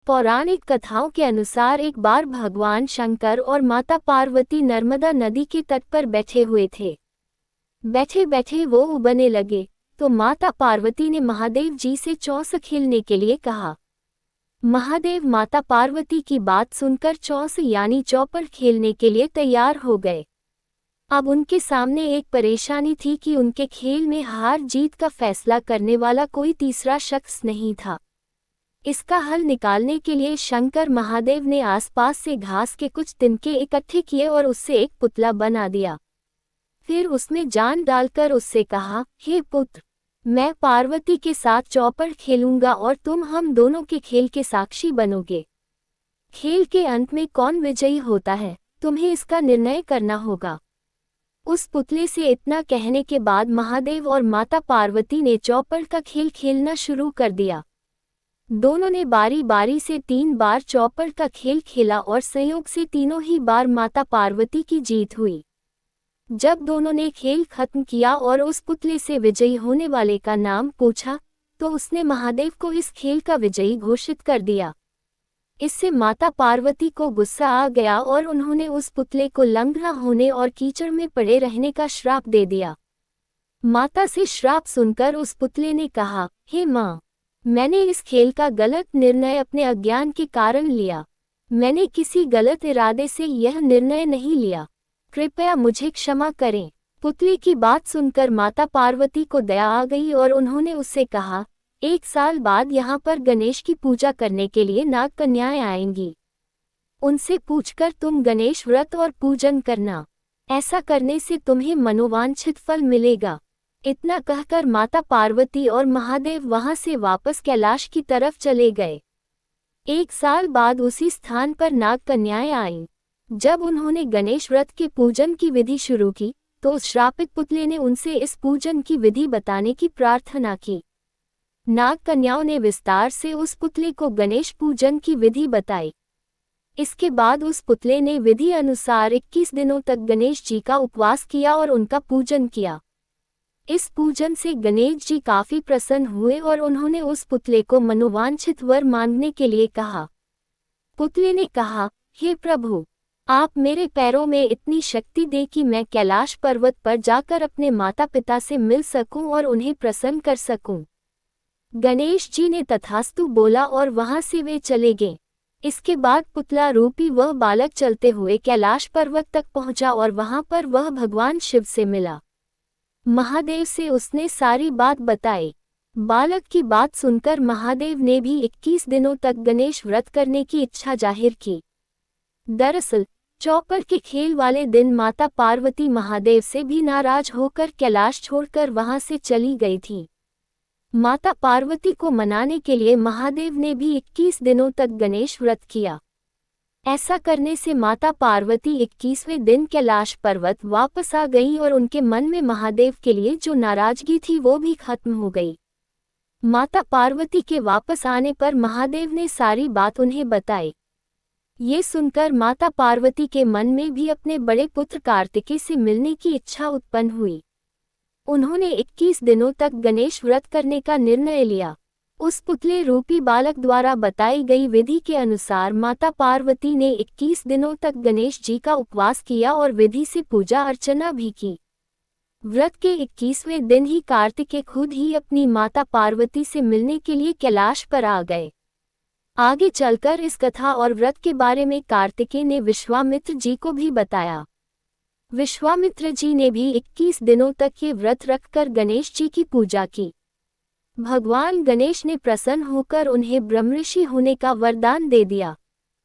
पौराणिक कथाओं के अनुसार एक बार भगवान शंकर और माता पार्वती नर्मदा नदी के तट पर बैठे हुए थे। बैठे बैठे वो उबने लगे तो माता पार्वती ने महादेव जी से चौस खेलने के लिए कहा। महादेव माता पार्वती की बात सुनकर चौस यानी चौपड़ खेलने के लिए तैयार हो गए। अब उनके सामने एक परेशानी थी कि उनके खेल में हार जीत का फैसला करने वाला कोई तीसरा शख्स नहीं था। इसका हल निकालने के लिए शंकर महादेव ने आसपास से घास के कुछ तिनके इकट्ठे किए और उससे एक पुतला बना दिया। फिर उसमें जान डालकर उससे कहा, हे पुत्र, मैं पार्वती के साथ चौपड़ खेलूंगा और तुम हम दोनों के खेल के साक्षी बनोगे। खेल के अंत में कौन विजयी होता है, तुम्हें इसका निर्णय करना होगा। उस पुतले से इतना कहने के बाद महादेव और माता पार्वती ने चौपड़ का खेल खेलना शुरू कर दिया। दोनों ने बारी बारी से 3 बार चौपड़ का खेल खेला और संयोग से तीनों ही बार माता पार्वती की जीत हुई। जब दोनों ने खेल खत्म किया और उस पुतले से विजयी होने वाले का नाम पूछा तो उसने महादेव को इस खेल का विजयी घोषित कर दिया। इससे माता पार्वती को गुस्सा आ गया और उन्होंने उस पुतले को लंगड़ा होने और कीचड़ में पड़े रहने का श्राप दे दिया। माता से श्राप सुनकर उस पुतले ने कहा, हे माँ, मैंने इस खेल का गलत निर्णय अपने अज्ञान के कारण लिया। मैंने किसी गलत इरादे से यह निर्णय नहीं लिया, कृपया मुझे क्षमा करें। पुतले की बात सुनकर माता पार्वती को दया आ गई और उन्होंने उससे कहा, 1 साल बाद यहाँ पर गणेश की पूजा करने के लिए नाग कन्याएं आएंगी। उनसे पूछकर तुम गणेश व्रत और पूजन करना। ऐसा करने से तुम्हें मनोवांछित फल मिलेगा। इतना कहकर माता पार्वती और महादेव वहां से वापस कैलाश की तरफ चले गए। 1 साल बाद उसी स्थान पर नाग कन्याएं आईं। जब उन्होंने गणेश व्रत के पूजन की विधि शुरू की तो उस श्रापित पुतले ने उनसे इस पूजन की विधि बताने की प्रार्थना की। नाग कन्याओं ने विस्तार से उस पुतले को गणेश पूजन की विधि बताई। इसके बाद उस पुतले ने विधि अनुसार 21 दिनों तक गणेश जी का उपवास किया और उनका पूजन किया। इस पूजन से गणेश जी काफी प्रसन्न हुए और उन्होंने उस पुतले को मनोवांछित वर मांगने के लिए कहा। पुतले ने कहा, हे प्रभु, आप मेरे पैरों में इतनी शक्ति दें कि मैं कैलाश पर्वत पर जाकर अपने माता पिता से मिल सकूं और उन्हें प्रसन्न कर सकूं। गणेश जी ने तथास्तु बोला और वहां से वे चले गए। इसके बाद पुतला रूपी वह बालक चलते हुए कैलाश पर्वत तक पहुंचा और वहां पर वह भगवान शिव से मिला। महादेव से उसने सारी बात बताई। बालक की बात सुनकर महादेव ने भी 21 दिनों तक गणेश व्रत करने की इच्छा जाहिर की। दरअसल चौपड़ के खेल वाले दिन माता पार्वती महादेव से भी नाराज होकर कैलाश छोड़कर वहां से चली गई थी। माता पार्वती को मनाने के लिए महादेव ने भी 21 दिनों तक गणेश व्रत किया। ऐसा करने से माता पार्वती 21वें दिन कैलाश पर्वत वापस आ गई और उनके मन में महादेव के लिए जो नाराजगी थी वो भी खत्म हो गई। माता पार्वती के वापस आने पर महादेव ने सारी बात उन्हें बताई। ये सुनकर माता पार्वती के मन में भी अपने बड़े पुत्र कार्तिकेय से मिलने की इच्छा उत्पन्न हुई। उन्होंने 21 दिनों तक गणेश व्रत करने का निर्णय लिया। उस पुतले रूपी बालक द्वारा बताई गई विधि के अनुसार माता पार्वती ने 21 दिनों तक गणेश जी का उपवास किया और विधि से पूजा अर्चना भी की। व्रत के 21वें दिन ही कार्तिकेय खुद ही अपनी माता पार्वती से मिलने के लिए कैलाश पर आ गए। आगे चलकर इस कथा और व्रत के बारे में कार्तिकेय ने विश्वामित्र जी को भी बताया। विश्वामित्र जी ने भी 21 दिनों तक ये व्रत रखकर गणेश जी की पूजा की। भगवान गणेश ने प्रसन्न होकर उन्हें ब्रह्मर्षि होने का वरदान दे दिया।